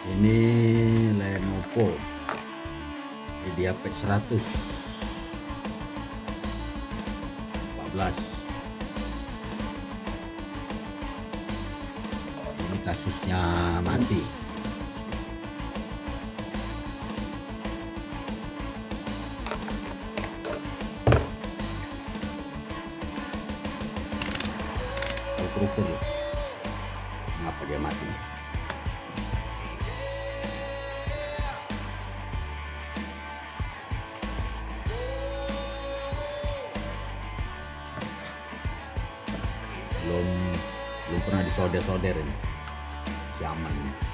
Ini Lenovo IdeaPad 100 14. Ini kasusnya mati. Ukur loh, kenapa dia mati? Belum pernah disolder ini, si aman nih.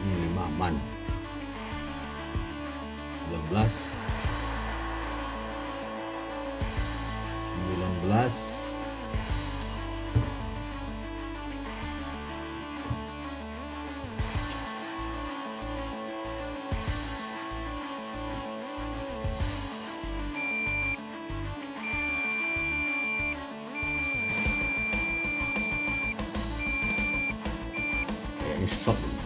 Ini 5 aman, 12, 19, 'Kayaknya shot ini.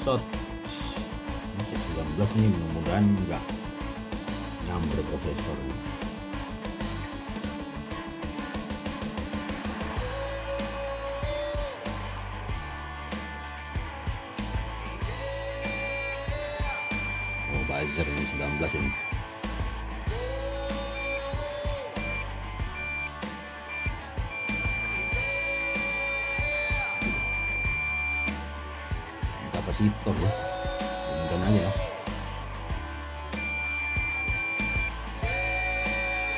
Shot masih 19 nih, mudah-mudahan enggak nyamber prosesor ini. Oh, buzzer ini 19 ini. Kapasitor ya, mudah-mudahan aja lah.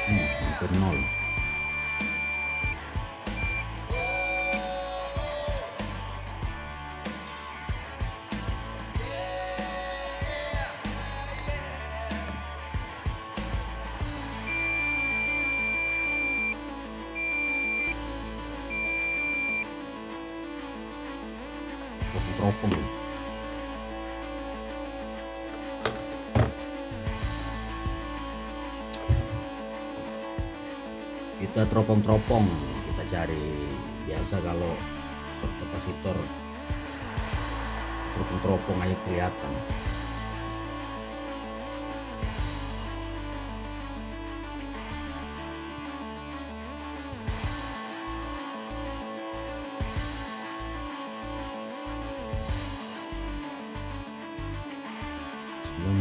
Hampir 0. Teropong nih. Kita teropong-teropong, kita cari. Biasa kalau kapasitor teropong-teropong aja kelihatan.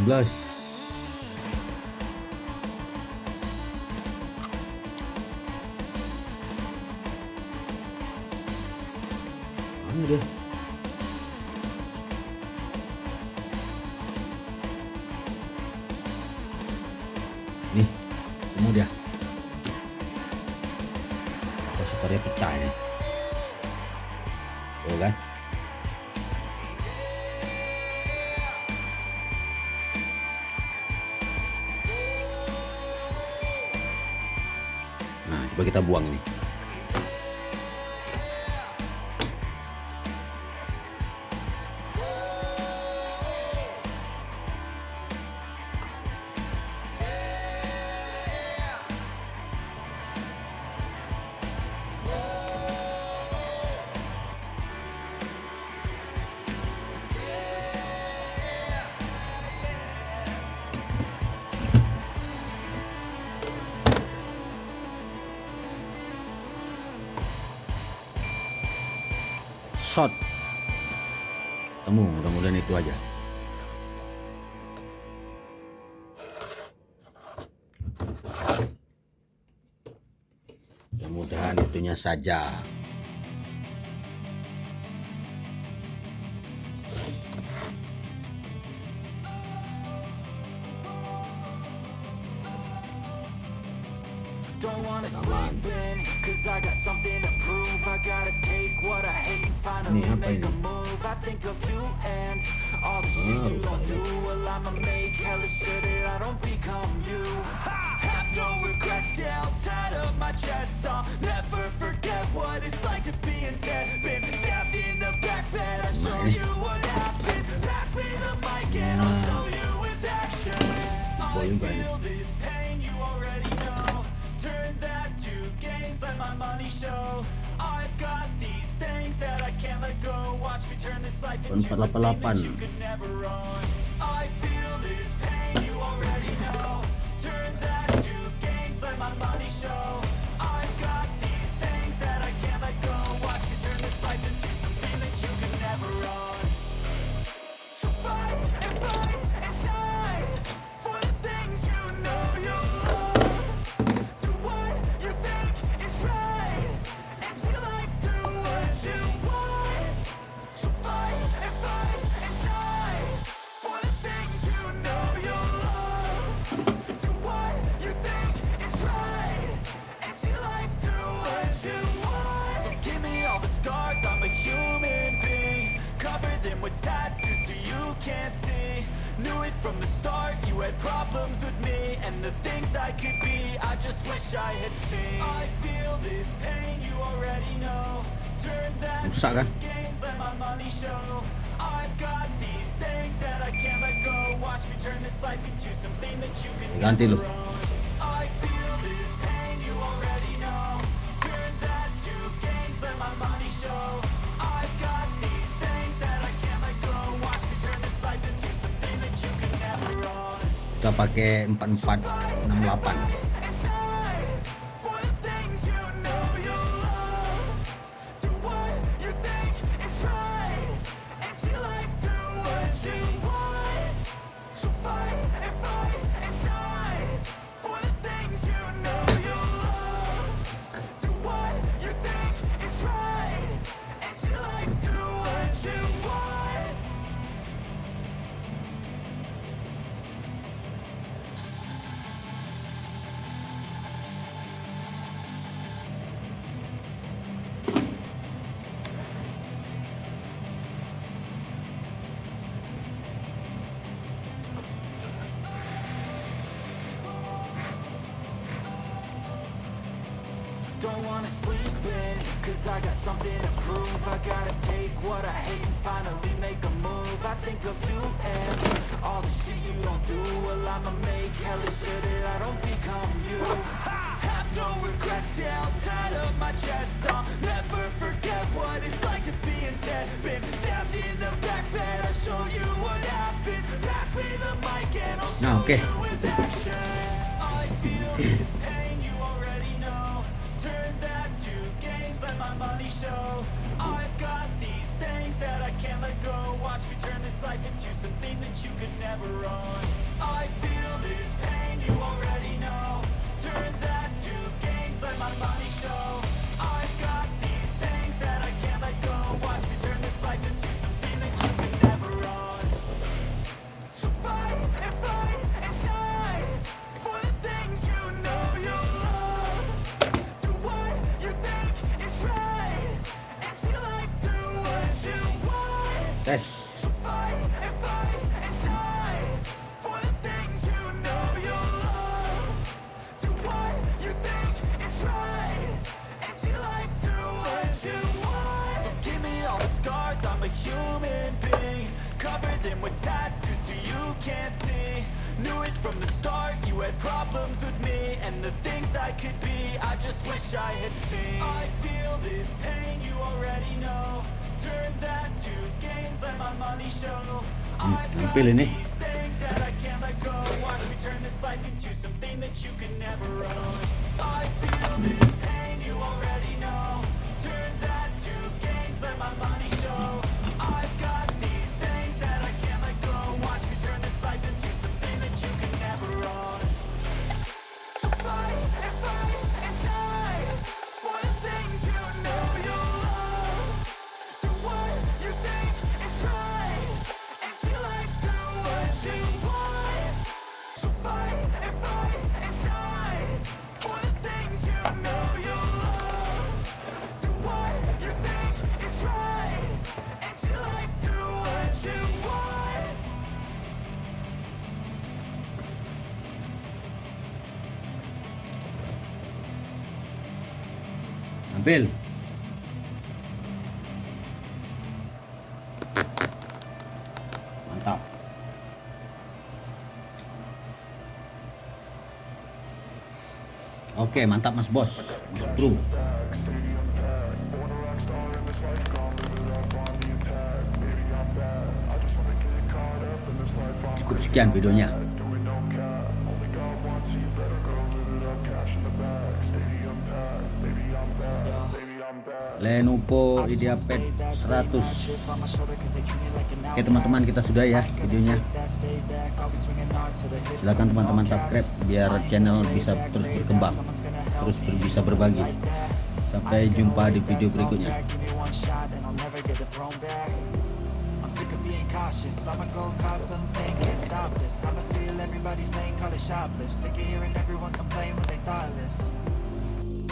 Belas. Mana dia? Nih, temu dia. Kapasitornya pecah ini. Tuh kan? Nah, coba kita buang ini. Shot temu, mudah-mudahan itu aja. Mudah-mudahan itunya saja. wanna Aman. sleep in, cause I got something to prove. I gotta take what I hate and finally Ini apa make a ini? move. I think of you and all the shit you don't do. Well, I'ma make hella sure that I don't become you. I have no regrets, yeah, I'll tie up my chest. I'll never forget what it's like to be in debt. Been stabbed in the back bed, I'll show you what happens. Pass me the mic and I'll show you with action. I feel this pain, you already know. Turn that to gains, let my money show. I've got these things that I can't let go. Watch me turn this life into something that you could never own. I feel this pain, you already know. Turn that to gains, let my money show. I've got these things that I can't let go. Watch me turn this life into something that you could never own. So fight and die for the things you know you love. Do what you think is right, and see life do what you want. So fight and die for the things you know you love. Do what you think is right, and see life do what you want. So give me all the scars, I'm a human being. Cover them with tattoos so you can't see. Knew it from the start, you had problems with me and the things I could be, I just wish I had seen. I feel this pain, you already know. Turn that to gains, let my money show. I've got these things that I can't let go. Watch me turn this life into something that you can Ganti never lu. own. I feel this pain, you already know. Turn that to gains, let my money show. I've got these things that I can't let go. Watch me turn this life into something that you can never own. Kita pakai 4468. And die for the things you know you love. Do what you think is right, and see life do what you want. So fight and die for the things you know you love. Do what you think is right, and see life do what you want. Don't wanna sleep in, cause I got something to prove. I gotta take what I hate and finally make a move. I think of you and all the shit you don't do. Well, I'ma make hella sure that I don't become you. I have no regrets, yeah, I'll tie up my chest. I'll never forget what it's like to be in debt. Been stabbed in the back bed, I'll show you what happens. Pass me the mic and I'll show you with action. I feel this pain, you already know. Turn that to gains, let my money show. I've got these things that I can't let go. Watch me turn this life into something that you could never own. I feel this pain, you already know. Turn that to gains, let my money show. I've got these things that I can't let go. Watch me turn this life into something that you could never own. So fight and die for the things you know you love. Do what you think is right, and see life do what you want. Tes. So fight and die for the things you know you love. Do what you think is right, and see life do what you want. So give me all the scars, I'm a human being. Cover them with tattoos so you can't see. Knew it from the start, you had problems with me and the things I could be, I just wish I had seen. I feel this pain, you already know. Turn that to gains, let my money show. I've got Nampil ini. these things that I can't let go. Watch me turn this life into something that you can never own. I feel this pain, you already know. Turn that to gains, let my money show. I've got these things that I can't let go. Watch me turn this life into something that you can never own. So fight and die for the things you know you love. Do what you think is right, and see life do what you want. So fight and die for the things you Ambil. Mantap. Oke, mantap Mas Bos, Mas Bro. Cukup sekian videonya. Lenovo IdeaPad 100. Oke teman-teman, kita sudah ya videonya. Silakan teman-teman subscribe biar channel bisa terus berkembang, terus bisa berbagi. Sampai jumpa di video berikutnya. Sick of being cautious, I'ma go cause something, can't stop this. I'ma steal everybody's lane, call it shoplift. Sick of hearing everyone complain when they thoughtless.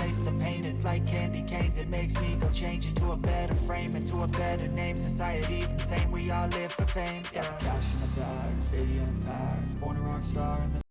Taste the pain, it's like candy canes. It makes me go change into a better frame, into a better name. Society's insane, we all live for fame. Yeah. Cash in the bag, stadium packed, born a rock star in the